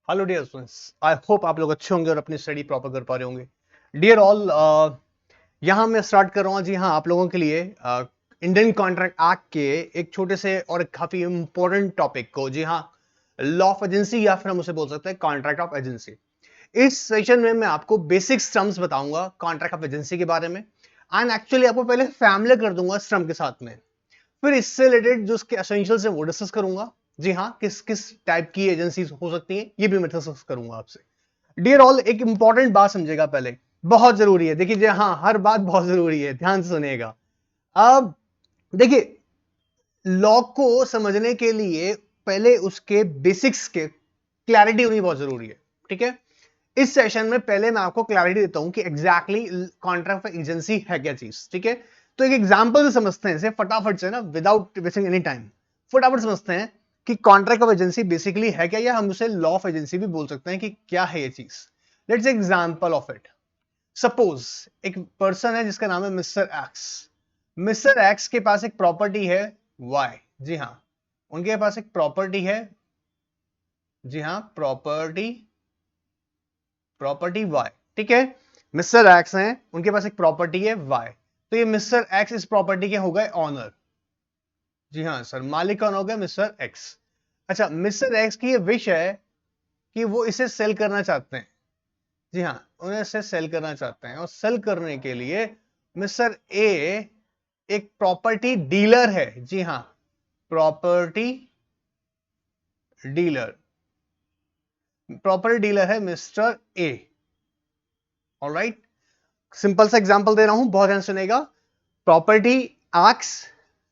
Hello dear students, I hope आप लोग अच्छे होंगे और अपनी स्टडी प्रॉपर कर पा रहे होंगे। डियर ऑल, यहाँ मैं स्टार्ट कर रहा हूँ जी हाँ आप लोगों के लिए इंडियन कॉन्ट्रैक्ट एक्ट के एक छोटे से और काफी इंपॉर्टेंट टॉपिक को, जी हाँ, लॉ ऑफ एजेंसी या फिर हम उसे बोल सकते हैं कॉन्ट्रैक्ट ऑफ एजेंसी। इस सेशन में मैं आपको बेसिक टर्म्स बताऊंगा कॉन्ट्रैक्ट ऑफ एजेंसी के बारे में, एंड एक्चुअली आपको पहले फैमिलियर कर दूंगा इस टर्म के साथ में। फिर इससे रिलेटेड जो उसके एसेंशियल्स है वो डिस्कस करूंगा। जी हाँ, किस किस टाइप की एजेंसी हो सकती है ये भी मैं डिस्कस करूंगा आपसे। डियर ऑल, एक इंपॉर्टेंट बात समझेगा पहले, बहुत जरूरी है। देखिए जी हाँ, हर बात बहुत जरूरी है, ध्यान से सुनिएगा। अब देखिए, लॉ को समझने के लिए पहले उसके बेसिक्स के क्लैरिटी होनी बहुत जरूरी है। ठीक है, इस सेशन में पहले मैं आपको क्लैरिटी देता हूं कि एग्जैक्टली कॉन्ट्रैक्ट ऑफ एजेंसी है क्या चीज। ठीक है, तो एक एग्जांपल से समझते हैं इसे फटाफट से ना, विदाउट वेस्टिंग एनी टाइम। फटाफट समझते हैं कि कॉन्ट्रैक्ट ऑफ एजेंसी बेसिकली है क्या, या हम उसे लॉ ऑफ एजेंसी भी बोल सकते हैं कि क्या है ये चीज। Let's example of it. Suppose एक पर्सन है जिसका नाम है मिस्टर एक्स। मिस्टर एक्स के पास एक प्रॉपर्टी है वाई। जी हाँ, उनके पास एक प्रॉपर्टी है, जी हाँ, प्रॉपर्टी प्रॉपर्टी वाई। ठीक है, मिस्टर एक्स हैं, उनके पास एक प्रॉपर्टी है वाई। तो ये मिस्टर एक्स इस प्रॉपर्टी के हो गए ऑनर। जी हाँ सर, मालिक कौन हो गया? Mister x. अच्छा, मिस्टर एक्स की ये विश है कि वो इसे सेल करना चाहते हैं। जी हाँ, उन्हें इसे सेल करना चाहते हैं, और सेल करने के लिए मिस्टर ए एक प्रॉपर्टी डीलर है। जी हाँ, प्रॉपर्टी डीलर, प्रॉपर्टी डीलर है मिस्टर ए। ऑलराइट, सिंपल सा एग्जांपल दे रहा हूं, बहुत ध्यान सुनेगा। Property x,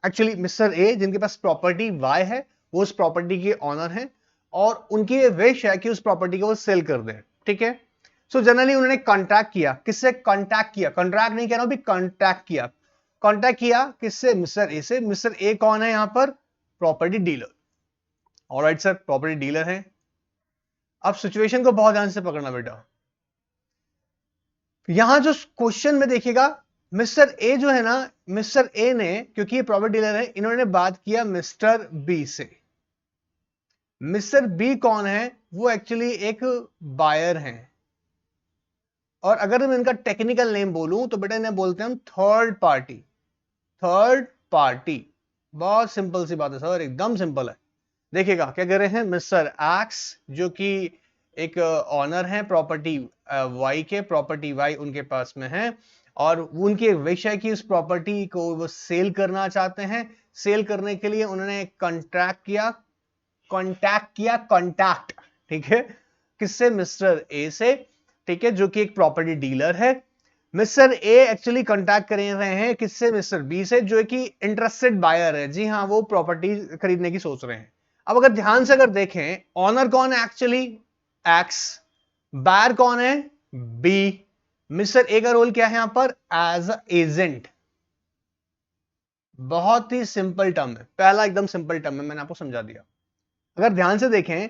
actually mister A जिनके पास प्रॉपर्टी वाई है, वो उस प्रॉपर्टी के ऑनर हैं, और उनकी ये विश है कि उस प्रॉपर्टी को वो सेल कर दें। ठीक है, सो जनरली उन्होंने कॉन्ट्रैक्ट किया। किससे कॉन्टैक्ट किया? कॉन्ट्रैक्ट नहीं कह रहा हूं भी, कॉन्टैक्ट किया। कॉन्टैक्ट किया किससे? मिस्टर ए से। मिस्टर ए कौन है यहां पर? Property dealer. Alright sir, property dealer है। अब सिचुएशन को बहुत ध्यान से पकड़ना बेटा। यहां जो क्वेश्चन में देखिएगा, मिस्टर ए जो है ना, मिस्टर ए ने, क्योंकि ये प्रॉपर्टी डीलर है, इन्होंने बात किया मिस्टर बी से। मिस्टर बी कौन है? वो एक्चुअली एक बायर हैं, और अगर मैं इनका टेक्निकल नेम बोलूं तो बेटा इन्हें बोलते हैं हम थर्ड पार्टी। थर्ड पार्टी, बहुत सिंपल सी बात है सर, एकदम सिंपल है। देखिएगा क्या कह रहे हैं, मिस्टर एक्स जो कि एक ऑनर है प्रॉपर्टी वाई के, प्रॉपर्टी वाई उनके पास में है, और उनकी विश है कि उस प्रॉपर्टी को वो सेल करना चाहते हैं। सेल करने के लिए उन्होंने कॉन्ट्रैक्ट किया, कॉन्टैक्ट किया, कॉन्टैक्ट। ठीक है, किससे? मिस्टर ए से। ठीक है, जो कि एक प्रॉपर्टी डीलर है। मिस्टर ए एक्चुअली कॉन्टैक्ट कर रहे हैं किससे? मिस्टर बी से, जो कि इंटरेस्टेड बायर है। जी हाँ, वो प्रॉपर्टी खरीदने की सोच रहे हैं। अब अगर ध्यान से अगर देखें, ऑनर कौन है एक्चुअली? एक्स। बायर कौन है? बी। मिस्टर ए का रोल क्या है यहां पर? As a agent. बहुत ही सिंपल टर्म है, पहला एकदम सिंपल टर्म है, मैंने आपको समझा दिया। अगर ध्यान से देखें,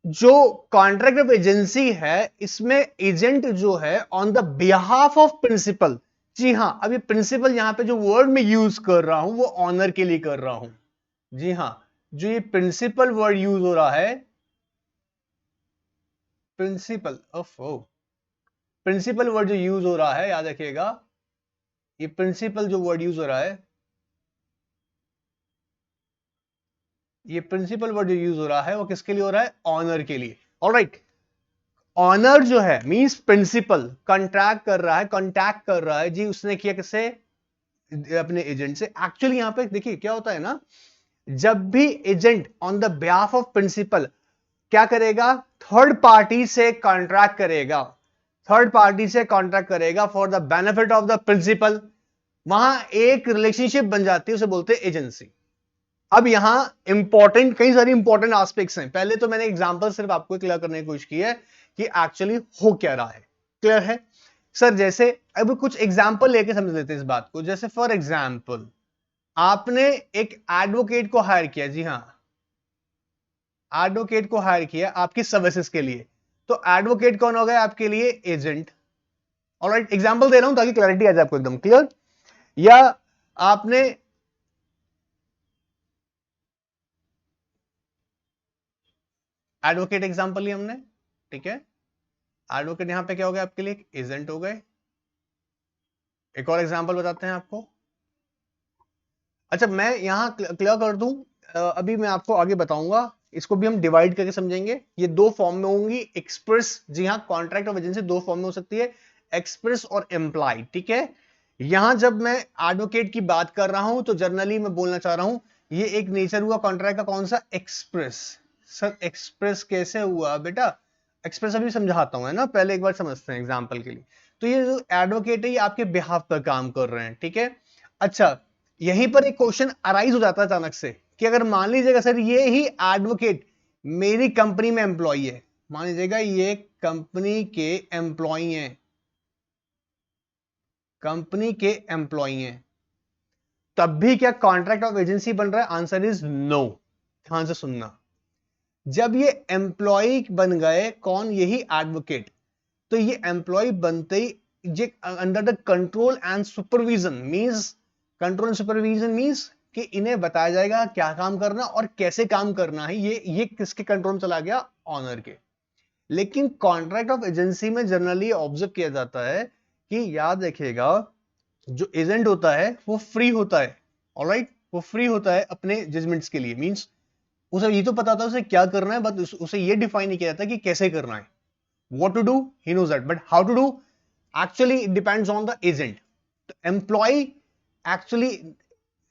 जो कॉन्ट्रैक्ट ऑफ एजेंसी है, इसमें एजेंट जो है on the behalf of principal. जी हां, अभी प्रिंसिपल यहां पे जो वर्ड में यूज कर रहा हूं वो ऑनर के लिए कर रहा हूं। जी हां, जो ये प्रिंसिपल वर्ड यूज हो रहा है, प्रिंसिपल ऑफ, प्रिंसिपल वर्ड जो यूज हो रहा है, याद रखिएगा, ये प्रिंसिपल जो वर्ड यूज हो रहा है, ये प्रिंसिपल वर्ड जो यूज हो रहा है वो किसके लिए हो रहा है? ऑनर के लिए। ऑलराइट, ऑनर जो है मींस प्रिंसिपल कॉन्ट्रैक्ट कर रहा है, कॉन्टैक्ट कर रहा है जी, उसने किया किससे? अपने एजेंट से। एक्चुअली यहां पे देखिए क्या होता है ना, जब भी agent on the behalf of principal क्या करेगा? थर्ड पार्टी से कॉन्ट्रैक्ट करेगा। थर्ड पार्टी से कॉन्ट्रैक्ट करेगा for the benefit of the principal. वहां एक रिलेशनशिप बन जाती है, उसे बोलते हैं एजेंसी। अब यहां इंपॉर्टेंट, कई सारी इंपॉर्टेंट एस्पेक्ट्स हैं। पहले तो मैंने एग्जांपल सिर्फ आपको क्लियर करने की कोशिश की है कि एक्चुअली हो क्या रहा है। क्लियर है सर? जैसे अब कुछ एग्जांपल लेके समझ लेते हैं इस बात को। जैसे फॉर एग्जांपल, आपने एक एडवोकेट को हायर किया। जी हां, एडवोकेट को हायर किया आपकी सर्विसेज के लिए। तो एडवोकेट कौन हो गया आपके लिए? एजेंट। ऑलराइट, एग्जांपल दे रहा हूं ताकि क्लैरिटी आ जाए आपको एकदम क्लियर। या आपने, एडवोकेट एग्जांपल लिया हमने, ठीक है। एडवोकेट यहां पे क्या हो गया आपके लिए, एजेंट हो गए। एक और एग्जांपल बताते हैं आपको। अच्छा मैं यहां क्लियर कर दूं, अभी मैं आपको आगे बताऊंगा, इसको भी हम डिवाइड करके समझेंगे। ये दो फॉर्म में होंगी, एक्सप्रेस, जी हाँ, कॉन्ट्रैक्ट ऑफ एजेंसी दो फॉर्म में हो सकती है, एक्सप्रेस और एम्प्लॉय, ठीक है। यहां जब मैं एडवोकेट की बात कर रहा हूं तो जनरली मैं बोलना चाह रहा हूं ये एक नेचर हुआ कॉन्ट्रैक्ट का, कौन सा, एक्सप्रेस। सर एक्सप्रेस कैसे हुआ बेटा, एक्सप्रेस अभी समझाता हूं, है ना, पहले एक बार समझते हैं एग्जाम्पल के लिए। तो ये जो एडवोकेट है ये आपके बिहाफ पर काम कर रहे हैं, ठीक है। अच्छा, यहीं पर एक क्वेश्चन अराइज हो जाता है अचानक से कि अगर मान लीजिएगा सर ये ही एडवोकेट मेरी कंपनी में एम्प्लॉय है, मान लीजिएगा ये कंपनी के एम्प्लॉय हैं, कंपनी के एम्प्लॉय हैं, तब भी क्या कॉन्ट्रैक्ट ऑफ एजेंसी बन रहा है, आंसर इज नो। ध्यान से सुनना, जब ये एम्प्लॉय बन गए कौन, यही एडवोकेट, तो ये एम्प्लॉय बनते ही ये under the control and supervision means, control and supervision means कि इन्हें बताया जाएगा क्या काम करना और कैसे काम करना है, ये किसके कंट्रोल में चला गया, ऑनर के। लेकिन कॉन्ट्रैक्ट ऑफ एजेंसी में जनरली ऑब्जर्व किया जाता है कि याद रखिएगा जो एजेंट होता है वो फ्री होता है, ऑलराइट, वो फ्री होता है अपने जजमेंट्स के लिए, मींस उसे ये तो पता था उसे क्या करना है, बट उसे ये डिफाइन नहीं किया जाता कि कैसे करना है। What to do, he knows that, but how to do, actually it depends on the agent. The actually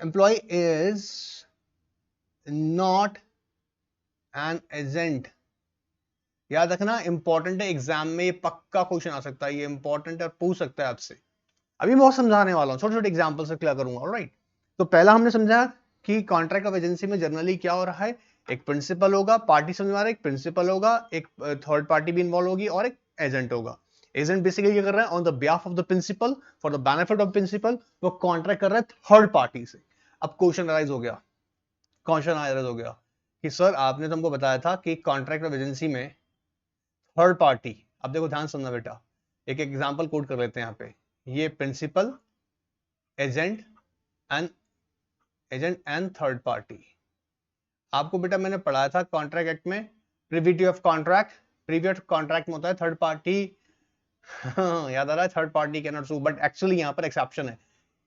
employee is not an agent. याद रखना, इंपॉर्टेंट है, एग्जाम में ये पक्का क्वेश्चन आ सकता है, ये इंपॉर्टेंट है, पूछ सकता है आपसे। अभी मैं बहुत समझाने वाला हूँ, छोटे छोटे एग्जाम्पल से क्लियर करूंगा, ऑलराइट। तो पहला हमने समझा कि कॉन्ट्रैक्ट ऑफ एजेंसी में जनरली क्या हो रहा है, एक प्रिंसिपल होगा, पार्टी समझ में आ रहा है, एक प्रिंसिपल होगा, एक थर्ड पार्टी भी इन्वॉल्व होगी और एक एजेंट होगा। एजेंट बेसिकली क्या कर रहा है, on the behalf of the principal, for the benefit of principal, वो कॉन्ट्रैक्ट कर रहा है थर्ड पार्टी से। अब क्वेश्चन अराइज हो गया, क्वेश्चन अराइज हो गया कि सर आपने तो हमको बताया था कि कॉन्ट्रैक्ट ऑफ एजेंसी में थर्ड पार्टी, अब देखो ध्यान सुनना बेटा, एक एग्जांपल कोट कर लेते हैं यहाँ पे, ये principal, agent and third party. आपको बेटा मैंने पढ़ाया था कॉन्ट्रैक्ट एक्ट में privity of contract, privy of contract में होता है थर्ड पार्टी, याद आ रहा है, third party can not sue, but actually यहाँ पर एक्सेप्शन है।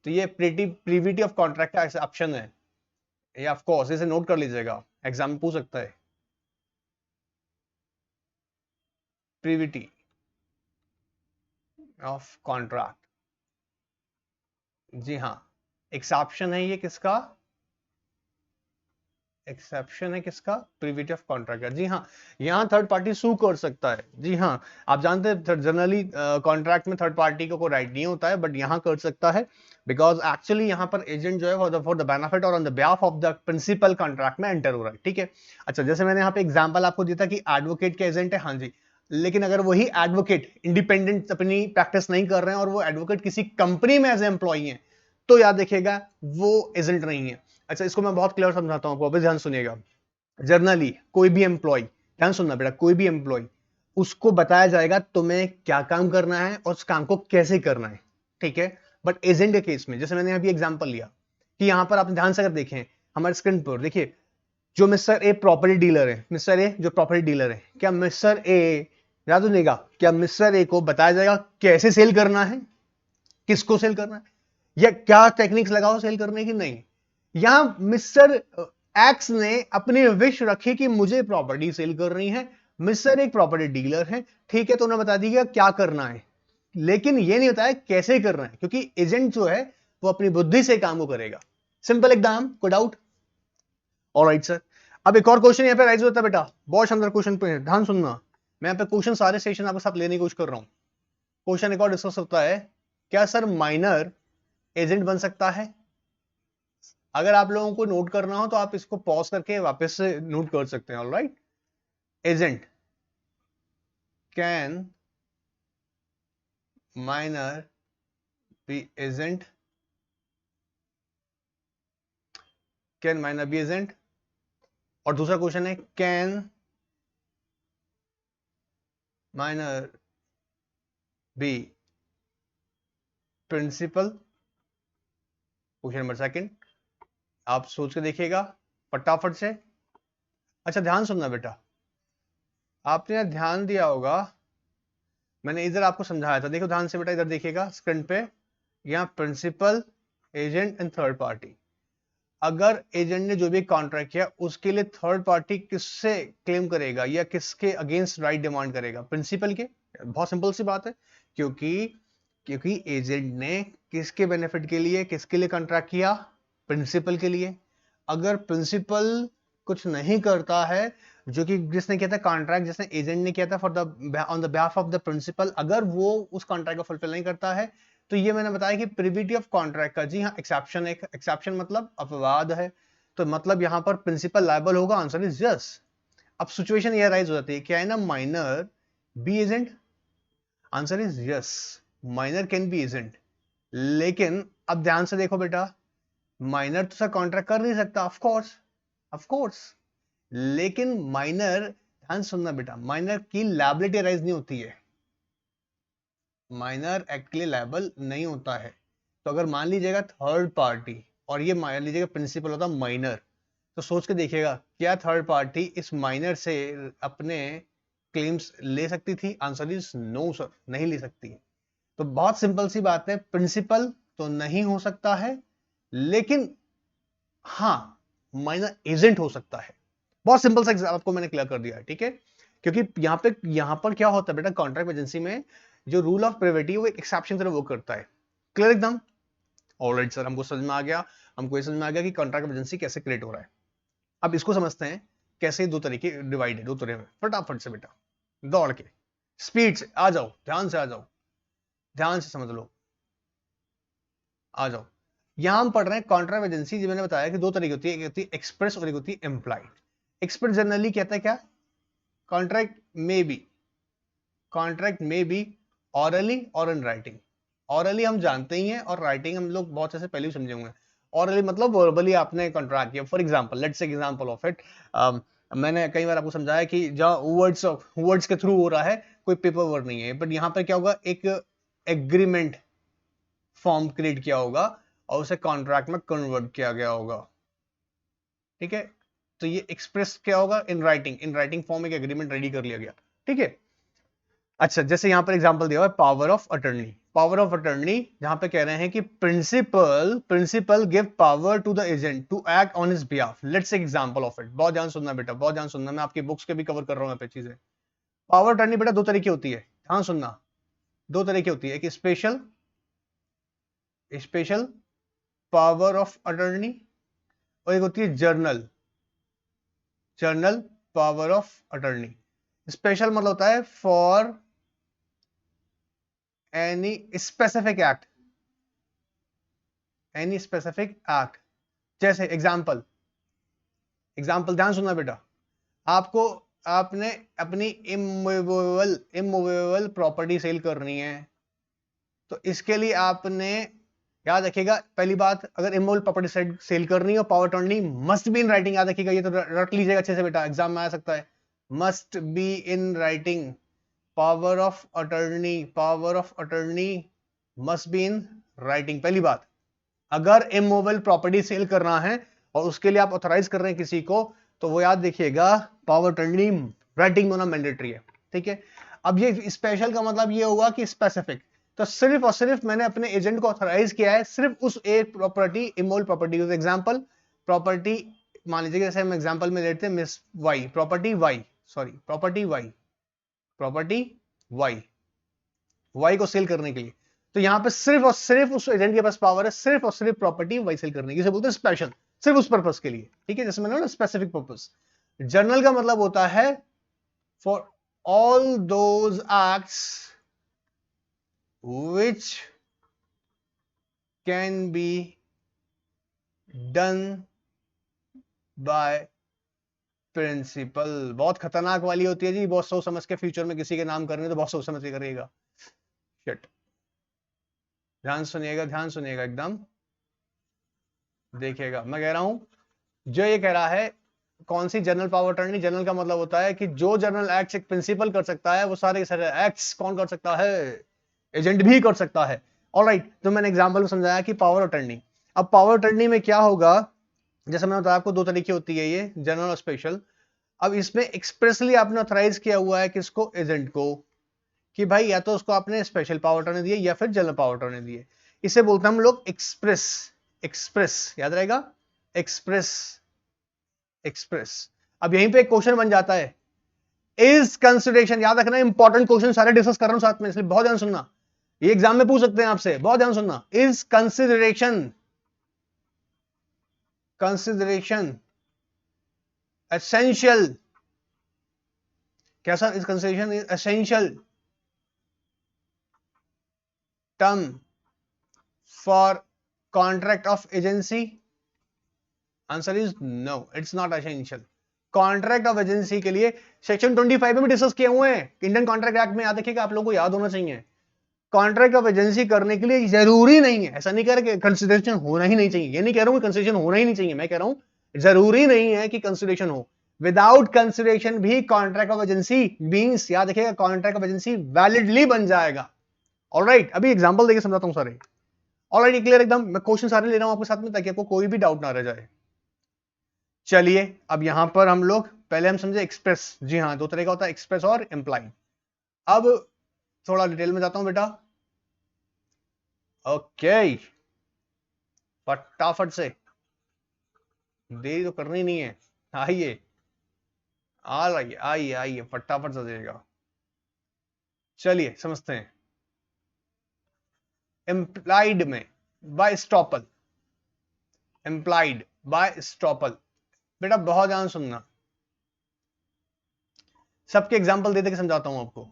तो ये प्रिविटी ऑफ कॉन्ट्रैक्ट का एक्सेप्शन है, ये ऑफ कोर्स, इसे नोट कर लीजिएगा, एग्जाम में पूछ सकता है, प्रिविटी ऑफ कॉन्ट्रैक्ट, जी हाँ, एक्सेप्शन है ये किसका, एक्सेप्शन है किसका, प्रिविटी ऑफ कॉन्ट्रैक्ट का, जी हाँ। यहाँ थर्ड पार्टी सू कर सकता है, जी हाँ। आप जानते हैं जनरली कॉन्ट्रैक्ट में थर्ड पार्टी को कोई राइट नहीं होता है, बट यहाँ कर सकता है, बिकॉज एक्चुअली यहाँ पर एजेंट जो है फॉर द बेनिफिट और on the behalf of the principal contract में एंटर हो रहा है, ठीक है। अच्छा, जैसे मैंने यहाँ पे एग्जाम्पल आपको दिया था कि एडवोकेट के एजेंट है, हाँ जी, लेकिन अगर वही एडवोकेट इंडिपेंडेंट अपनी प्रैक्टिस नहीं कर रहे हैं और वो एडवोकेट किसी कंपनी में एज एम्प्लॉई है, तो याद देखिएगा वो एजेंट नहीं है। अच्छा, इसको मैं बहुत क्लियर समझाता हूं आपको, अभी ध्यान सुनिएगा। जनरली कोई भी एम्प्लॉय, ध्यान सुनना बेटा, कोई भी एम्प्लॉय, उसको बताया जाएगा तुम्हें क्या काम करना है और उस काम को कैसे करना है, ठीक है। बट एजेंट के केस में, जैसे मैंने अभी एग्जांपल लिया कि यहां पर आप ध्यान से अगर देखें हमारे स्क्रीन पर, देखिए जो मिस्टर ए प्रॉपर्टी डीलर है, मिस्टर ए जो प्रॉपर्टी डीलर है, क्या मिस्टर ए, याद सुनिएगा, क्या मिस्टर ए को बताया जाएगा कैसे सेल करना है, किसको सेल करना है, या क्या टेक्निक्स लगाओ सेल करने की, नहीं। यहां मिस्टर एक्स ने अपनी विश रखी कि मुझे प्रॉपर्टी सेल करनी है, मिस्टर एक प्रॉपर्टी डीलर है, ठीक है, तो उन्हें बता दिया क्या करना है, लेकिन यह नहीं बताया कैसे करना है, क्योंकि एजेंट जो है वो अपनी बुद्धि से काम को करेगा। सिंपल एकदम, कोई डाउट, ऑलराइट सर। अब एक और क्वेश्चन यहां पे राइज होता है बेटा, बहुत शानदार क्वेश्चन पे ध्यान सुनना, मैं यहां पे क्वेश्चन सारे सेशन आपके साथ लेने की कोशिश कर रहा हूं। क्वेश्चन एक और डिस्कस होता है, क्या सर माइनर एजेंट बन सकता है? अगर आप लोगों को नोट करना हो तो आप इसको पॉज करके वापस से नोट कर सकते हैं, alright. Agent, can minor be agent, can minor be agent, और दूसरा क्वेश्चन है can minor be principal. Question number second, आप सोच के देखिएगा फटाफट से। अच्छा ध्यान सुनना बेटा, आपने यहाँ ध्यान दिया होगा, मैंने इधर आपको समझाया था, देखो ध्यान से बेटा, इधर देखिएगा स्क्रीन पे, यहाँ principal, agent and third party. अगर एजेंट ने जो भी कॉन्ट्रैक्ट किया उसके लिए थर्ड पार्टी किससे क्लेम करेगा या किसके अगेंस्ट राइट डिमांड करेगा? प्रिंसिपल के। बहुत सिंपल सी बात है, क्योंकि क्योंकि एजेंट ने किसके बेनिफिट के लिए, किसके लिए कॉन्ट्रैक्ट किया? प्रिंसिपल के लिए। अगर प्रिंसिपल कुछ नहीं करता है, जो कि जिसने किया था कॉन्ट्रैक्ट, जिसने एजेंट ने किया था for the on the behalf of the principal, अगर वो उस कॉन्ट्रैक्ट को फुलफिल नहीं करता है, तो ये मैंने बताया कि प्रिविटी ऑफ कॉन्ट्रैक्ट का, जी हाँ, एक्सेप्शन, एक एक्सेप्शन मतलब अपवाद है, तो मतलब यहां पर प्रिंसिपल लायबल होगा। Answer is yes. अब सिचुएशन ये राइज हो जाती है, क्या है ना, minor be agent? Answer is yes, minor can be agent. लेकिन अब ध्यान से देखो बेटा, माइनर तो सर कॉन्ट्रैक्ट कर नहीं सकता, ऑफ कोर्स, ऑफ कोर्स, लेकिन माइनर, ध्यान सुनना बेटा, माइनर की लायबिलिटी राइज नहीं होती है, माइनर एक्ट के लिए लायबल नहीं होता है। तो अगर मान लीजिएगा थर्ड पार्टी और ये मान लीजिएगा प्रिंसिपल होता माइनर, तो सोच के देखिएगा, क्या थर्ड पार्टी इस माइनर से अपने क्लेम्स ले सकती थी? आंसर इज नो सर, नहीं ले सकती। तो बहुत सिंपल सी बात है, प्रिंसिपल तो नहीं हो सकता है, लेकिन हाँ, माइनर एजेंट हो सकता है। बहुत सिंपल सा आपको मैंने क्लियर कर दिया है, ठीक है? क्योंकि यहां पर क्या होता है बेटा, कॉन्ट्रैक्ट एजेंसी में जो रूल ऑफ प्रिविटी वो एक एक्सेप्शन तरह वो करता है। क्लियर एकदम? ऑलराइट सर, हमको समझ में आ गया, हमको ये समझ में आ गया कि कॉन्ट्रैक्ट एजेंसी कैसे क्रिएट हो रहा है। अब इसको समझते हैं कैसे दो तरीके डिवाइड है, दो तरह में, फटाफट से बेटा, दौड़ के, स्पीड से आ जाओ, ध्यान से आ जाओ, ध्यान से समझ लो, आ जाओ। यहां हम पढ़ रहे हैं कॉन्ट्रैक्ट एजेंसी, जो मैंने बताया कि दो तरीके होती है, एक होती है एक्सप्रेस और एक होती है इम्प्लाइड। एक्सप्रेस जनरली कहता है क्या? कॉन्ट्रैक्ट में बी, कॉन्ट्रैक्ट में बी ऑरली और इन राइटिंग। ऑरली हम जानते ही हैं, और राइटिंग हम लोग बहुत ऐसे पहले ही समझे होंगे। ऑरली मतलब वर्बली आपने कॉन्ट्रैक्ट किया। For example, let's take example of it, मैंने कई बार आपको समझाया कि जहां वर्ड्स के थ्रू हो रहा है, कोई पेपर वर्क नहीं है, बट यहां पर क्या होगा, एक एग्रीमेंट फॉर्म क्रिएट किया होगा और उसे कॉन्ट्रैक्ट में कन्वर्ट किया गया होगा, ठीक है? तो ये एक्सप्रेस क्या होगा, in writing, in writing form एक एग्रीमेंट रेडी कर लिया गया, ठीक है? अच्छा, जैसे यहां पर एग्जांपल दिया हुआ है power of attorney. Power of attorney जहां पे कह रहे हैं कि principal give power to the agent to act on his behalf. Let's take example of it. बहुत ध्यान सुनना बेटा, बहुत ध्यान सुनना, मैं आपकी बुक्स के भी कवर कर रहा हूं यहाँ पे चीजें। पावर अटर्नी बेटा दो तरीके होती है, ध्यान सुनना, दो तरीके होती है, एक special, special power of attorney, और एक होती है journal, journal power of attorney. Special मतलब होता है for any specific act, any specific act. जैसे एग्जाम्पल, एग्जाम्पल ध्यान सुनना बेटा, आपको, आपने अपनी इमूवेबल प्रॉपर्टी सेल करनी है, तो इसके लिए आपने, याद रखिएगा पहली बात, अगर इमूवेबल प्रॉपर्टी सेल करनी हो, power attorney must be in writing. याद रखिएगा, ये तो रट लीजिएगा अच्छे से बेटा, एग्जाम में आ सकता है। Must be in writing, power of attorney, power of attorney must be in writing, पहली बात। अगर इमूवेबल प्रॉपर्टी सेल करना है और उसके लिए आप ऑथराइज कर रहे हैं किसी को, तो वो याद देखिएगा, पावर अटर्नी राइटिंग होना मैंडेटरी है, ठीक है? अब ये स्पेशल का मतलब ये हुआ कि स्पेसिफिक, तो सिर्फ और सिर्फ मैंने अपने एजेंट को ऑथराइज किया है सिर्फ उस एक property, immovable property. Example, property मान लीजिए, जैसे हम एग्जांपल में लेते हैं miss Y, property Y, sorry property Y, property Y, Y को सेल करने के लिए। तो यहां पे सिर्फ और सिर्फ उस एजेंट के पास पावर है सिर्फ और सिर्फ प्रॉपर्टी वाई सेल करने की, इसे बोलते हैं स्पेशल, सिर्फ उस पर्पस के लिए, ठीक है? जैसे मैंने बोला स्पेसिफिक पर्पस। जर्नल का मतलब होता है for all those acts which can be done by principal. बहुत खतरनाक वाली होती है जी, बहुत सोच समझ के फ्यूचर में किसी के नाम करने तो बहुत सोच समझ के करिएगा। शिट, ध्यान सुनिएगा, ध्यान सुनिएगा एकदम, देखिएगा मैं कह रहा हूं, जो ये कह रहा है कौन सी जनरल पावर अटर्नी, जनरल का मतलब होता है कि जो जनरल एक्ट्स एक प्रिंसिपल कर सकता है, वो सारे सारे एक्ट्स कौन कर सकता है? एजेंट भी कर सकता है। ऑलराइट, तो मैंने एग्जांपल में समझाया कि पावर अटर्नी। अब पावर अटर्नी में क्या होगा, जैसे मैंने बताया आपको दो तरीके होती है ये, जनरल और स्पेशल। अब इसमें एक्सप्रेसली आपने ऑथराइज किया हुआ है किसको, एजेंट को, कि भाई या तो उसको आपने स्पेशल पावर ऑर्डर दिए या फिर जनरल पावर ऑर्डर दिए। इसे बोलते हैं हम लोग एक्सप्रेस। एक्सप्रेस याद रहेगा, एक्सप्रेस, एक्सप्रेस। अब यहीं पे एक क्वेश्चन बन जाता है, इज कंसिडरेशन, याद रखना इंपॉर्टेंट क्वेश्चन सारे डिस्कस कर रहा हूं साथ में, इसलिए बहुत ध्यान सुनना, ये एग्जाम में पूछ सकते हैं आपसे, बहुत ध्यान सुनना। इज कंसिडरेशन, कंसिडरेशन एसेंशियल, कैसा, is consideration is essential term for contract of agency? Answer is no, it's not essential. Contract of agency के लिए सेक्शन 25 में भी डिस्कस किए हुए हैं इंडियन कॉन्ट्रैक्ट एक्ट में, याद रखिएगा, आप लोगों को याद होना चाहिए। कॉन्ट्रैक्ट ऑफ एजेंसी करने के लिए जरूरी नहीं है, ऐसा नहीं कह रहा कि कंसिडरेशन होना ही नहीं चाहिए, ये नहीं कह रहा हूं कि कंसिडरेशन होना ही नहीं चाहिए, मैं कह रहा हूं जरूरी नहीं है कि कंसिडरेशन हो। विदाउट कंसिडरेशन भी कॉन्ट्रैक्ट ऑफ एजेंसी मींस, याद रखिएगा, कॉन्ट्रैक्ट ऑफ एजेंसी वैलिडली बन जाएगा। ऑलराइट, अभी एग्जांपल देके समझाता हूं सारे। ऑलराइट, क्लियर एकदम, मैं क्वेश्चन सारे ले रहा हूं आपके साथ में ताकि आपको कोई भी डाउट ना रह जाए। चलिए अब यहां पर हम लोग पहले हम समझे एक्सप्रेस, जी हाँ, दो तरह का होता है, एक्सप्रेस और इम्प्लाई। अब थोड़ा डिटेल में जाता हूं बेटा। ओके, फटाफट से, देरी तो करनी नहीं है, आइए, आ रही, आइए आइए, फटाफट से देगा। चलिए समझते हैं। इम्प्लाइड में by estoppel, implied by estoppel, बेटा बहुत ध्यान सुनना, सबके एग्जांपल दे दे के समझाता हूं आपको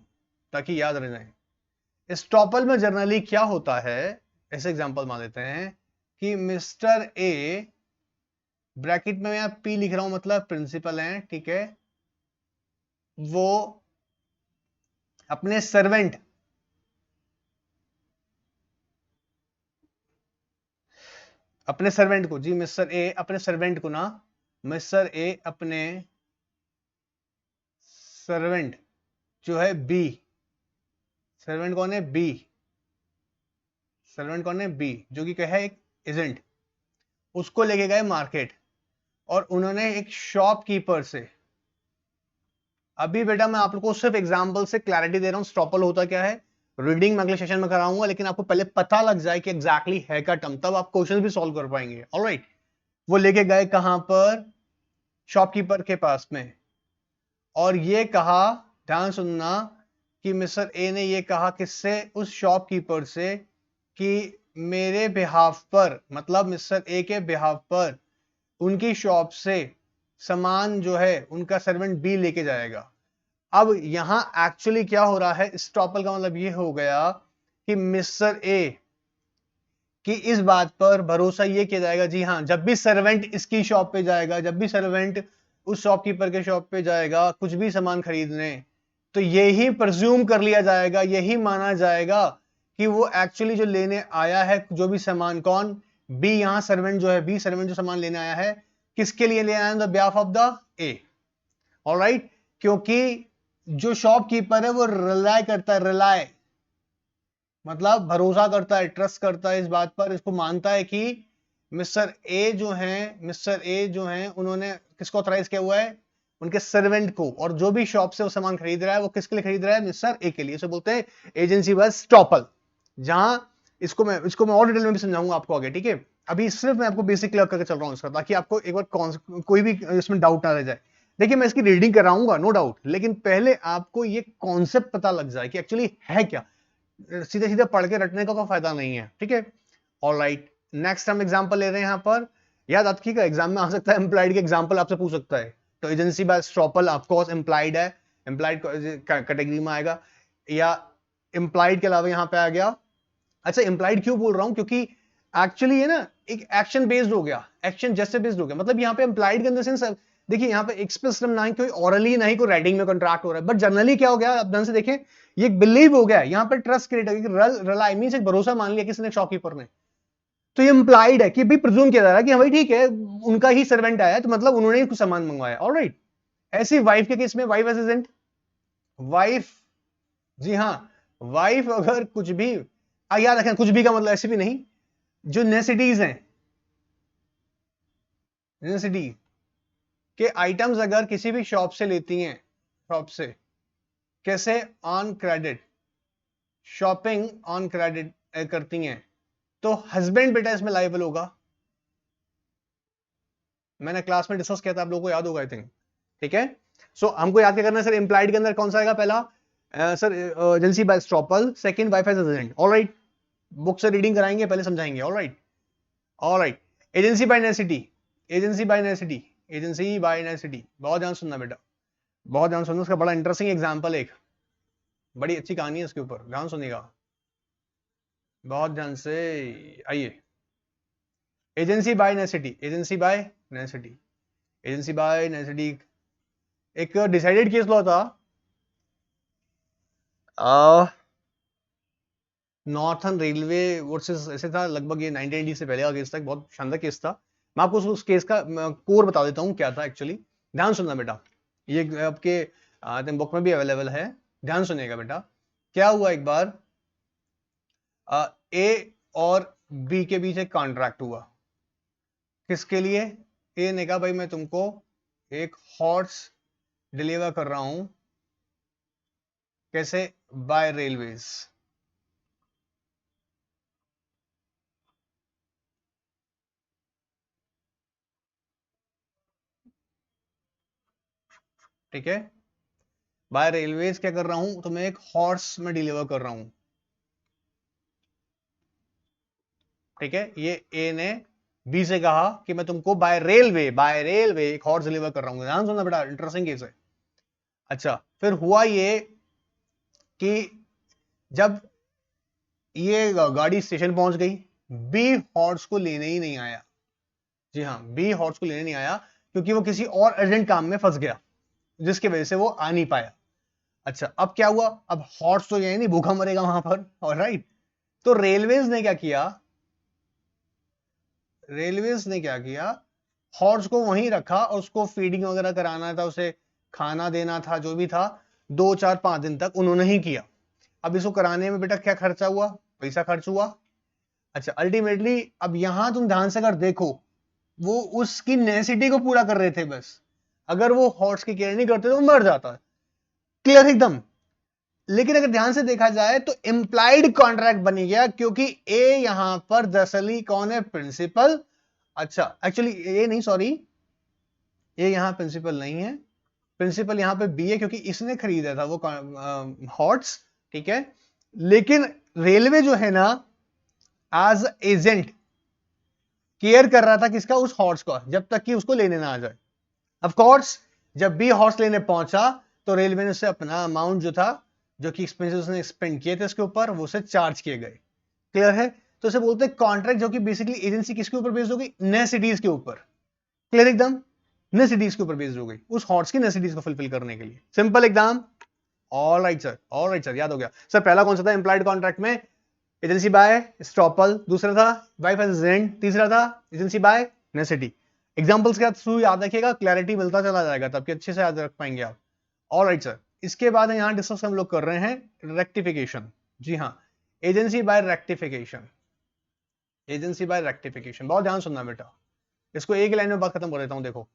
ताकि याद रह जाए। स्टॉपल में जनरली क्या होता है, ऐसे एग्जांपल मान लेते हैं कि मिस्टर ए, ब्रैकेट में मैं पी लिख रहा हूं, मतलब प्रिंसिपल हैं, ठीक है, वो अपने सर्वेंट, अपने सर्वेंट को, जी मिस्टर ए अपने सर्वेंट को ना, मिस्टर ए अपने सर्वेंट जो है बी, सर्वेंट कौन है, बी, सर्वेंट कौन है, बी, जो कि क्या है, एक एजेंट, उसको लेके गए मार्केट और उन्होंने एक शॉपकीपर से, अभी बेटा मैं आप लोगों को सिर्फ एग्जांपल से क्लैरिटी दे रहा हूं स्टॉपल होता क्या है, रीडिंग मैं अगले सेशन में कराऊंगा, लेकिन आपको पहले पता लग जाए कि एग्जैक्टली है क्या टर्म, तब आप क्वेश्चन भी सॉल्व कर पाएंगे। ऑलराइट, वो लेके गए कहां पर, शॉपकीपर के पास में, और ये कहा, ध्यान सुनना, कि मिस्टर ए ने ये कहा किससे, उस शॉपकीपर से, कि मेरे बिहाफ पर, मतलब मिस्टर ए के बिहाफ पर उनकी शॉप से सामान जो है उनका सर्वेंट बी लेके जाएगा। अब यहां एक्चुअली क्या हो रहा है, स्टॉपल का मतलब ये हो गया कि मिस्टर ए कि इस बात पर भरोसा ये किया जाएगा, जी हाँ, जब भी सर्वेंट इसकी शॉप पे जाएगा, जब भी सर्वेंट उस शॉपकीपर के शॉप पे जाएगा कुछ भी सामान खरीदने, तो यही प्रिज्यूम कर लिया जाएगा, यही माना जाएगा कि वो एक्चुअली जो लेने आया है जो भी सामान, कौन, बी, यहां सर्वेंट जो है, बी सर्वेंट जो सामान लेने आया है, किसके लिए ले आया, the behalf of the A. Alright, क्योंकि जो शॉपकीपर है वो रिलाय करता है, रिलाय मतलब भरोसा करता है, ट्रस्ट करता है इस बात पर, इसको मानता है कि मिस्टर ए जो हैं, मिस्टर ए जो हैं उन्होंने किसको ऑथराइज किया हुआ है, उनके सर्वेंट को, और जो भी शॉप से वो सामान खरीद रहा है वो किसके लिए खरीद रहा है, मिस्टर ए के लिए। इसे बोलते हैं एजेंसी बाय स्टॉपल, जहां इसको मैं और डिटेल में भी समझाऊंगा आपको आगे, ठीक है। अभी सिर्फ मैं आपको बेसिक क्लियर करके चल रहा हूं इसका, ताकि आपको एक बार कोई भी इसमें डाउट ना रह जाए। देखिए मैं इसकी रीडिंग कराऊंगा नो डाउट, लेकिन पहले आपको ये कॉन्सेप्ट पता लग जाए कि एक्चुअली है क्या, सीधे सीधे पढ़ के रटने का कोई फायदा नहीं है, ठीक है। ऑलराइट, नेक्स्ट हम एग्जांपल ले रहे हैं यहां पर, याद रखिएगा एग्जाम में आ सकता है, एम्प्लॉयड के एग्जांपल आपसे पूछ सकता है, तो agency bye estoppel of course employed है, एम्प्लॉयड कैटेगरी में आएगा, या एम्प्लॉयड के अलावा यहां पे आ गया। अच्छा, एम्प्लॉयड क्यों बोल रहा हूं, क्योंकि एक्चुअली ये ना एक एक्शन बेस्ड हो गया, एक्शन जैसे बेस्ड हो गया, मतलब यहां पे एम्प्लॉयड के अंदर सेंस, देखिए यहां पे एक्सप्रेस ना ही कोई ऑरली ना ही कोई राइटिंग में कॉन्ट्रैक्ट हो रहा है, बट जनरली क्या हो गया, आप ध्यान से देखें, ये एक बिलीव हो गया, यहां पर ट्रस्ट क्रिएट हो गया, रिलाई मींस एक भरोसा मान लिया किसी ने, शॉपकीपर ने, तो ये इंप्लाइड है कि भी प्रिज्यूम किया जा रहा है कि हाँ भाई ठीक है, उनका ही सर्वेंट आया तो मतलब उन्होंने ही कुछ सामान मंगवाया। ऑलराइट, ऐसी वाइफ के केस में, वाइफ असिस्टेंट, वाइफ, जी हाँ, वाइफ अगर कुछ भी, याद रखें कुछ भी का मतलब ऐसे भी नहीं, जो नेसेसिटीज हैं, नेसेसिटी, कि आइटम्स अगर किसी भी शॉप से लेती हैं, शॉप से कैसे on credit, shopping on credit करती हैं, तो हस्बैंड बेटा इसमें लायबल होगा। मैंने क्लास में डिस्कस किया था, आप लोगों को याद होगा आई थिंक। ठीक है, सो हमको याद क्या करना है सर, इंप्लाइड के अंदर कौन सा आएगा पहला, sir agency bye estoppel, second wifi agent. Alright, book से रीडिंग कराएंगे, पहले समझाएंगे। Alright, alright. Agency bye necessity, agency bye necessity, agency bye necessity, बहुत ध्यान सुनना बेटा, बहुत ध्यान सुनना। उसका बड़ा इंटरेस्टिंग एग्जांपल, एक बड़ी अच्छी कहानी है इसके ऊपर, ध्यान सुनिएगा बहुत ध्यान से। आइए, agency bye necessity, agency bye necessity, agency bye necessity एक डिसाइडेड केस लॉ था, नॉर्थन रेलवे वर्सेस ऐसे था लगभग, ये 1980 से पहले का केस था, बहुत शानदार केस था। मैं आपको उस केस का कोर बता देता हूँ क्या था एक्चुअली, ध्यान सुनना बेटा, ये आपके बुक में भी अवेलेबल है, ध्यान सुनिएगा बेटा। क्या हुआ, एक बार ए और बी के बीच एक कॉन्ट्रैक्ट हुआ, किसके लिए, ए ने कहा भाई मैं तुमको एक हॉर्स डिलीवर कर रहा हूं, कैसे, बाय रेलवेज। ठीक है, बाय रेलवेज क्या कर रहा हूं, तुम्हें एक हॉर्स में डिलीवर कर रहा हूं। ठीक है, ये ए ने बी से कहा कि मैं तुमको बाय रेलवे एक हॉर्स डिलीवर कर रहा हूं। ध्यान सुनना बेटा, इंटरेस्टिंग केस है। अच्छा, फिर हुआ ये कि जब ये गाड़ी स्टेशन पहुंच गई, बी हॉर्स को लेने ही नहीं आया। जी हाँ, बी हॉर्स को लेने नहीं आया क्योंकि वो किसी और अर्जेंट काम में फंस गया, जिसकी वजह से वो आ नहीं पाया। अच्छा, अब क्या हुआ, अब हॉर्स तो ये नहीं भूखा मरेगा वहां पर, ऑलराइट। तो रेलवेज ने क्या किया, रेलवेज ने क्या किया, हॉर्स को वहीं रखा और उसको फीडिंग वगैरह कराना था, उसे खाना देना था, जो भी था, 2 4 5 दिन तक उन्होंने ही किया। अब इसको कराने में बेटा क्या खर्चा हुआ, पैसा खर्च हुआ। अच्छा, अल्टीमेटली अब यहां तुम ध्यान से अगर देखो, वो उसकी नेसेसिटी को पूरा कर रहे थे बस, अगर वो हॉर्स की केयर नहीं करते तो वो मर जाता। क्लियर एकदम। लेकिन अगर ध्यान से देखा जाए तो इंप्लाइड कॉन्ट्रैक्ट बन गया, क्योंकि ए यहां पर दरअसली कौन है, प्रिंसिपल। अच्छा, एक्चुअली ए नहीं, सॉरी, ये यहां प्रिंसिपल नहीं है, प्रिंसिपल यहां पे बी है, क्योंकि इसने खरीदा था वो हॉर्स। ठीक है, लेकिन रेलवे जो है ना, एज एजेंट केयर कर रहा था किसका, उस हॉर्स का, जब तक कि उसको लेने ना आ जाए। ऑफ कोर्स जब बी हॉर्स लेने पहुंचा तो रेलवे ने उससे अपना अमाउंट जो था, जो कि एक्सपेंसेस उसने स्पेंड किए थे उसके ऊपर, वो उसे चार्ज किए गए। क्लियर है, तो उसे बोलते हैं कॉन्ट्रैक्ट, जो कि बेसिकली एजेंसी किसके ऊपर बेस्ड होगी, नेसेसिटीज के ऊपर। क्लियर एकदम, नेसेसिटीज के ऊपर बेस्ड हो गई, उस हॉर्स की नेसेसिटीज को फुलफिल करने के लिए। सिंपल एकदम। All right sir, all right sir, याद हो गया सर। पहला कौन सा था इंप्लाइड कॉन्ट्रैक्ट में, एजेंसी बाय स्टॉपल, दूसरा था वाइफ एज एजेंट, तीसरा था एजेंसी बाय नेसेसिटी। एग्जांपल्स के थ्रू याद रखिएगा, क्लैरिटी मिलता चला जाएगा, तब कि अच्छे से याद रख पाएंगे आप। ऑल राइट सर, इसके बाद यहां डिस्कस हम लोग कर रहे हैं रेक्टिफिकेशन। जी हाँ, agency by rectification, agency by rectification, बहुत ध्यान सुनना बेटा, इसको एक लाइन में बात खत्म कर देता हूं। देखो,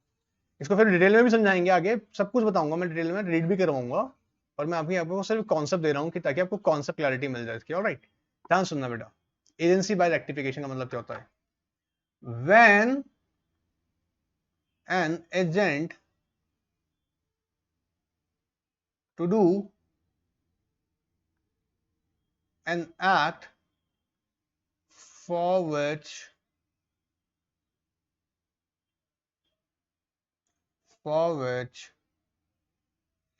इसको फिर डिटेल में भी समझाएंगे, आगे सब कुछ बताऊंगा मैं, डिटेल में रीड भी करवाऊंगा, और मैं आपको सिर्फ कॉन्सेप्ट दे रहा हूं कि ताकि आपको कॉन्सेप्ट क्लैरिटी मिल जाए इसकी। ऑलराइट, ध्यान सुनना बेटा, एजेंसी बाय रेक्टिफिकेशन का मतलब क्या होता है, when an agent to do an act for which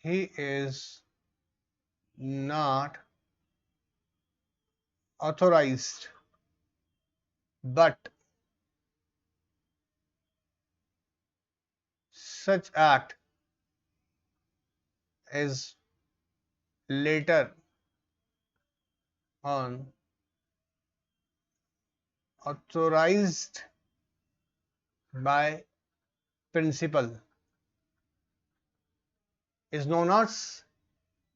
he is not authorized, but such act is later on authorized by principal is known as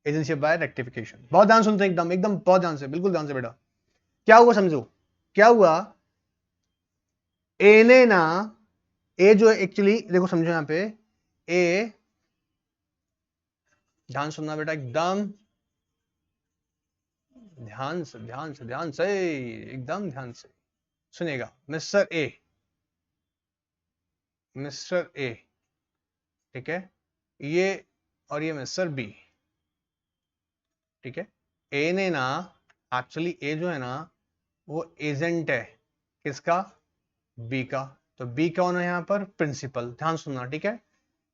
agency by rectification. बहुत ध्यान सुनते हैं, एकदम एकदम बहुत ध्यान से, बिल्कुल ध्यान से बेटा। क्या हुआ समझो, क्या हुआ, ए ने ना, ए जो एक्चुअली देखो समझो यहां पे, ए, ध्यान सुनना बेटा, एकदम ध्यान से ध्यान से ध्यान से, एकदम ध्यान से सुनेगा। मिस्टर ए, मिस्टर ए, ठीक है, ये और ये मिस्टर बी, ठीक है। ए ने ना, एक्चुअली ए जो है ना वो एजेंट है किसका, बी का। तो बी कौन है यहाँ पर, प्रिंसिपल, ध्यान सुनना, ठीक है।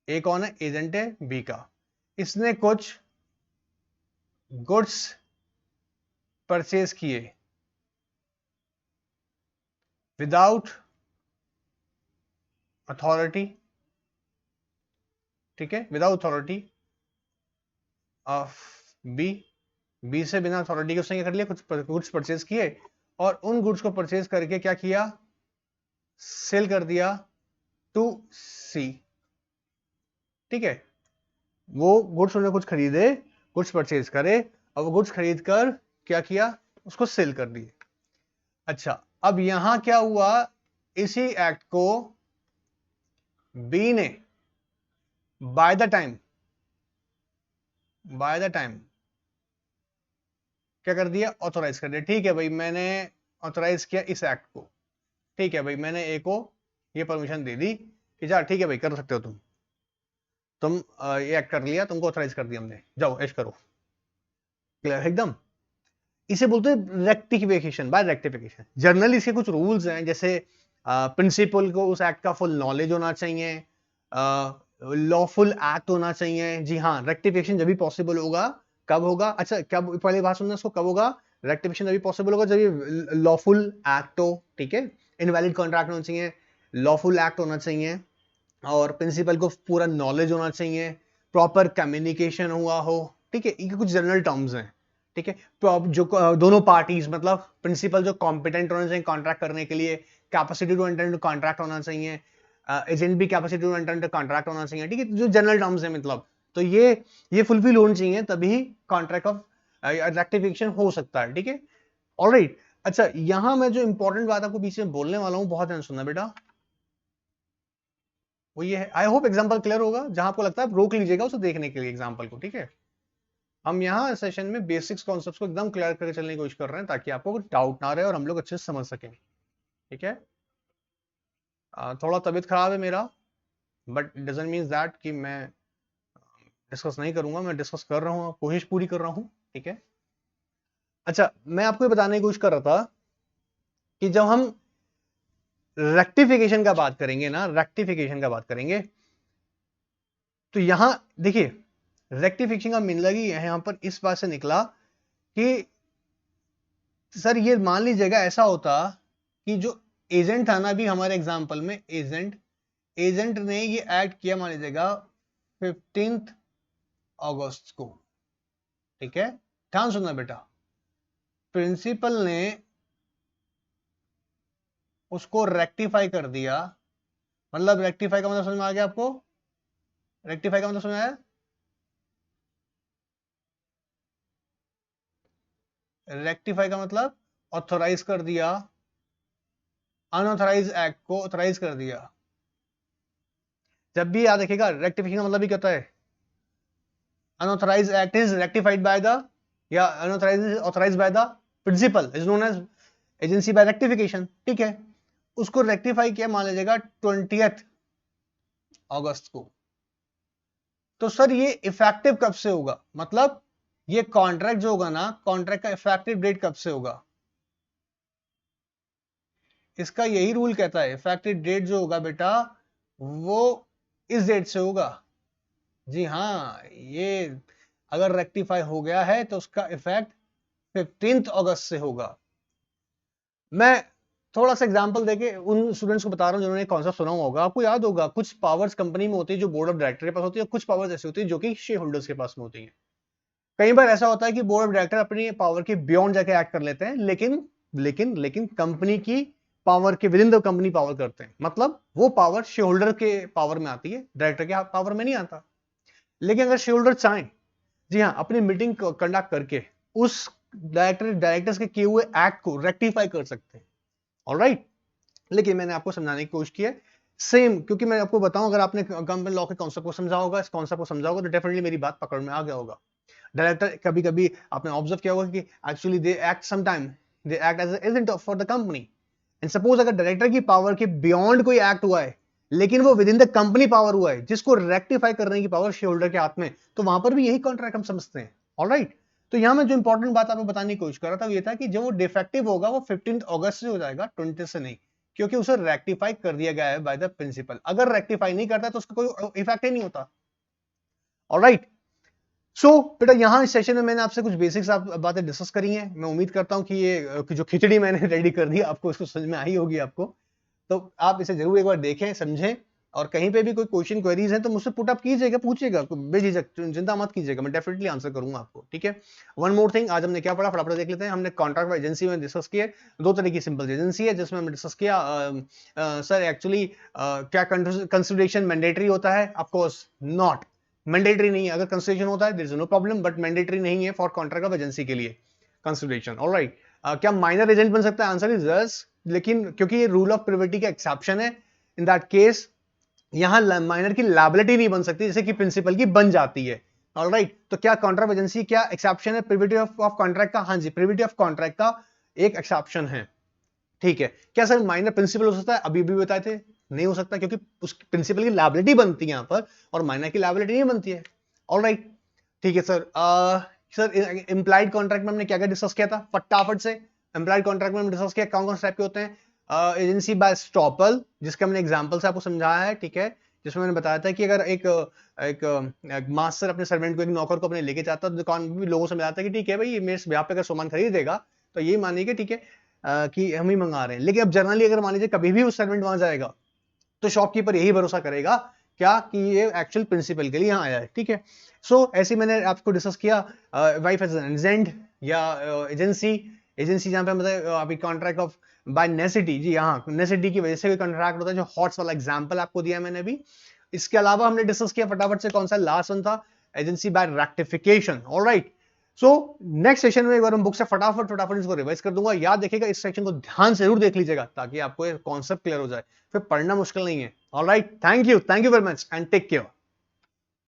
ए कौन है, एजेंट है बी का। इसने कुछ गुड्स परचेज किए विदाउट अथॉरिटी, ठीक है, without authority of B, B से बिना अथॉरिटी के उसने क्या कर लिया, कुछ गुड्स परचेज किए और उन गुड्स को परचेज करके क्या किया, सेल कर दिया टू सी, ठीक है। वो गुड्स उन्होंने कुछ खरीदे, गुड्स परचेज करे और वो गुड्स खरीद कर क्या किया, उसको सेल कर दिए। अच्छा, अब यहां क्या हुआ, इसी एक्ट को बी ने बाय द टाइम क्या कर दिया, ऑथोराइज कर दिया। ठीक है भाई, मैंने ऑथोराइज किया इस एक्ट को, ठीक है भाई, मैंने ए को ये परमिशन दे दी कि जा ठीक है भाई कर सकते हो तुम ये एक्ट कर लिया, तुमको ऑथोराइज कर दिया हमने, जाओ ऐश करो, क्लियर एकदम। इसे बोलते हैं रेक्टिफिकेशन बाय रेक्टिफिकेशन। जनरली इसके कुछ रूल्स हैं, जैसे प्रिंसिपल को उस एक्ट का फुल नॉलेज होना चाहिए, लॉफुल एक्ट होना चाहिए। जी हाँ, रेक्टिफिकेशन जब भी पॉसिबल होगा, कब होगा, अच्छा कब, पहले बात सुनना इसको, कब होगा रेक्टिफिकेशन, जब भी पॉसिबल होगा जब ये लॉफुल एक्ट हो, ठीक है, इनवैलिड कॉन्ट्रैक्ट होना चाहिए, लॉफुल एक्ट होना चाहिए और प्रिंसिपल को पूरा नॉलेज होना चाहिए, प्रॉपर कम्युनिकेशन हुआ हो, ठीक है। ये कुछ जनरल टर्म्स हैं, ठीक है। जो दोनों पार्टीज, मतलब प्रिंसिपल जो कॉम्पिटेंट होना चाहिए कॉन्ट्रैक्ट करने के लिए, capacity to enter into contract होना चाहिए, एजेंट भी capacity to enter into contract होना चाहिए, ठीक है। जो जनरल टर्म्स हैं मतलब, तो ये फुलफिल होनी चाहिए, तभी कॉन्ट्रैक्ट ऑफ रेक्टिफिकेशन हो सकता है, ठीक है। ऑलराइट, अच्छा यहां मैं जो इंपॉर्टेंट बात आपको बीच में बोलने वाला हूं, बहुत ध्यान सुनना बेटा, वो ये है, आई होप एग्जांपल क्लियर होगा, जहां आपको लगता है आप रोक लीजिएगा उसे देखने के लिए एग्जांपल को, ठीक है। हम यहाँ सेशन में बेसिक्स कॉन्सेप्ट्स को एकदम क्लियर करके चलने की कोशिश कर रहे हैं ताकि आपको कोई डाउट ना रहे और हम लोग अच्छे से समझ सकें, ठीक है। थोड़ा तबीयत खराब है मेरा, बट डजंट मीन दैट कि मैं डिस्कस नहीं करूंगा, मैं डिस्कस कर रहा हूँ, कोशिश पूरी कर रहा हूँ, ठीक है। अच्छा, मैं आपको ये बताने की कोशिश कर रहा था कि जब हम रेक्टिफिकेशन का बात करेंगे ना, रेक्टिफिकेशन का बात करेंगे, तो यहां देखिए रेक्टिफिकेशन का मतलब ही यहां पर इस बात से निकला कि सर ये मान लीजिएगा ऐसा होता कि जो एजेंट था ना, भी हमारे एग्जांपल में एजेंट ने ये एक्ट किया, मान लीजिएगा 15 अगस्त को, ठीक है। ध्यान सुनना बेटा, प्रिंसिपल ने उसको रेक्टिफाई कर दिया, मतलब रेक्टिफाई का मतलब समझ में आ गया आपको, रेक्टिफाई का मतलब समझ आया, रेक्टिफाई का मतलब ऑथोराइज कर दिया, अनऑथराइज एक्ट को ऑथराइज कर दिया। जब भी याद रखिएगा रेक्टिफिकेशन का मतलब भी कहता है unauthorise act is rectified by the, या unauthorise is authorised by the principal, is known as agency by rectification, ठीक है। उसको रेक्टिफाई किया मान लीजिएगा 20 अगस्त को, तो सर ये इफेक्टिव कब से होगा, मतलब ये कॉन्ट्रैक्ट जो होगा ना, कॉन्ट्रैक्ट का इफेक्टिव डेट कब से होगा, इसका यही रूल कहता है इफेक्टिव डेट जो होगा बेटा वो इस डेट से होगा। जी हाँ, ये अगर रेक्टिफाई हो गया है तो उसका इफेक्ट 15 अगस्त से होगा। मैं थोड़ा सा एग्जांपल देके उन स्टूडेंट्स को बता रहा हूं जिन्होंने कॉन्सेप्ट सुना होगा। आपको याद होगा कुछ पावर्स कंपनी में होती है जो बोर्ड ऑफ डायरेक्टर के पास होती है, कुछ पावर्स ऐसी होती है जो कि शेयर होल्डर्स के पास में होती है। कई बार ऐसा होता है कि बोर्ड ऑफ डायरेक्टर अपनी पावर के बियॉन्ड जाके एक्ट कर लेते हैं, लेकिन कंपनी की पावर के with in the company power करते हैं, मतलब वो पावर शेयर होल्डर के पावर में आती है, डायरेक्टर के पावर में नहीं आता। लेकिन अगर शेयर होल्डर चाहें, जी हाँ, अपनी मीटिंग कंडक्ट करके उस डायरेक्टर्स के किए हुए एक्ट को रेक्टिफाई कर सकते हैं, ऑलराइट। लेकिन मैंने आपको समझाने की कोशिश की है सेम, क्योंकि मैं आपको बताऊं, अगर आपने कंपनी लॉ के कॉन्सेप्ट को समझा होगा, इस कॉन्सेप्ट को समझा होगा, तो डेफिनेटली मेरी बात पकड़ में आ गया होगा। डायरेक्टर कभी कभी आपने ऑब्जर्व किया होगा कि actually they act sometime, they act as agent for the company. And suppose अगर डायरेक्टर की पावर के बियॉन्ड कोई एक्ट हुआ है, लेकिन वो within the company power हुआ है, जिसको रेक्टिफाई करने की पावर शेयर होल्डर के हाथ में, तो वहां पर भी यही कॉन्ट्रैक्ट हम समझते हैं। ऑलराइट, तो यहां मैं जो इंपॉर्टेंट बात आपको बताने की कोशिश कर रहा था, ये था कि जो वो डिफेक्टिव होगा वो 15 अगस्त से हो जाएगा, 20 से नहीं, क्योंकि उसे रेक्टिफाई कर दिया गया है बाय द प्रिंसिपल। अगर रेक्टिफाई नहीं करता तो उसका कोई इफेक्ट ही नहीं होता। ऑलराइट, सो बेटा यहाँ इस सेशन में मैंने आपसे कुछ बेसिक्स बातें डिस्कस करी हैं। मैं उम्मीद करता हूँ कि ये कि जो खिचड़ी मैंने रेडी कर दी आपको, इसको समझ में आई होगी आपको। तो आप इसे जरूर एक बार देखें, समझें, और कहीं पे भी कोई क्वेश्चन क्वेरीज है तो मुझसे पुट अप कीजिएगा, पूछिएगा, बेझिझक, चिंता मत कीजिएगा, मैं डेफिनेटली आंसर करूंगा आपको। ठीक है, वन मोर थिंग, आज हमने क्या पढ़ा फटाफट देख लेते हैं। हमने कॉन्ट्रैक्ट एजेंसी में डिस्कस किया, दो तरह की सिंपल एजेंसी है जिसमें हमने डिस्कस किया सर एक्चुअली क्या कंसिडरेशन मैंडेटरी होता है? ऑफ कोर्स नॉट, मैंडेटरी नहीं है। अगर कंसिडरेशन होता है there is no problem, but mandatory नहीं है फॉर कॉन्ट्रैक्ट ऑफ एजेंसी के लिए कंसिडरेशन। ऑलराइट, क्या माइनर एजेंट बन सकता है? आंसर इज यस, लेकिन क्योंकि ये रूल ऑफ प्रिविटी का एक्सेप्शन है, इन दैट केस यहां माइनर की लायबिलिटी नहीं बन सकती, जैसे कि प्रिंसिपल की बन जाती है। ऑलराइट, तो क्या कॉन्ट्रैक्ट एजेंसी क्या एक्सेप्शन है प्रिविटी ऑफ कॉन्ट्रैक्ट का? हाँ जी, प्रिविटी ऑफ कॉन्ट्रैक्ट का एक एक्सेप्शन है। ठीक है, क्या सर माइनर प्रिंसिपल हो सकता है? अभी भी बताए थे नहीं हो सकता, क्योंकि उस प्रिंसिपल की लायबिलिटी बनती है यहां पर, और माइनर की लायबिलिटी नहीं बनती है। ऑलराइट, ठीक है सर। सर इंप्लाइड कॉन्ट्रैक्ट में हमने क्या क्या डिस्कस किया था फटाफट से? इंप्लाइड कॉन्ट्रैक्ट में हमने डिस्कस किया कौन कौन से टाइप के होते हैं। एजेंसी बाय स्टॉपल, जिसका हमने एग्जांपल से आपको समझाया है, ठीक है, जिसमें मैंने बताया था कि अगर एक मास्टर अपने सर्वेंट को, एक नौकर को अपने लेके जाता है, दुकान में भी लोगों से मिलाता है कि ठीक है भाई, ये मेरे यहाँ पे अगर सामान खरीद देगा तो ये मानिए ठीक है कि हम ही मंगा रहे हैं। लेकिन अब जनरली अगर मान लीजिए कभी भी उस सर्वेंट वहां जाएगा, तो शॉपकीपर यही भरोसा करेगा क्या कि ये एक्चुअल प्रिंसिपल के लिए यहाँ आया है। ठीक है, सो ऐसे मैंने आपको डिस्कस किया वाइफ एज एन एजेंट या एजेंसी। एजेंसी जहां पे मतलब अभी कॉन्ट्रैक्ट ऑफ बाय नेसेसिटी, जी हाँ, नेसेसिटी की वजह से कोई कॉन्ट्रैक्ट होता है, जो हॉट्स वाला एग्जांपल आपको दिया मैंने अभी। इसके अलावा हमने डिस्कस किया फटाफट से, कौन सा लास्ट वन था? Agency by rectification. Alright, so next session में एक बार हम बुक से फटाफट फटाफट इसको रिवाइज कर दूंगा। याद देखिएगा, इस सेक्शन को ध्यान से जरूर देख लीजिएगा, ताकि आपको ये कॉन्सेप्ट क्लियर हो जाए, फिर पढ़ना मुश्किल नहीं है। Alright, thank you very much and take care.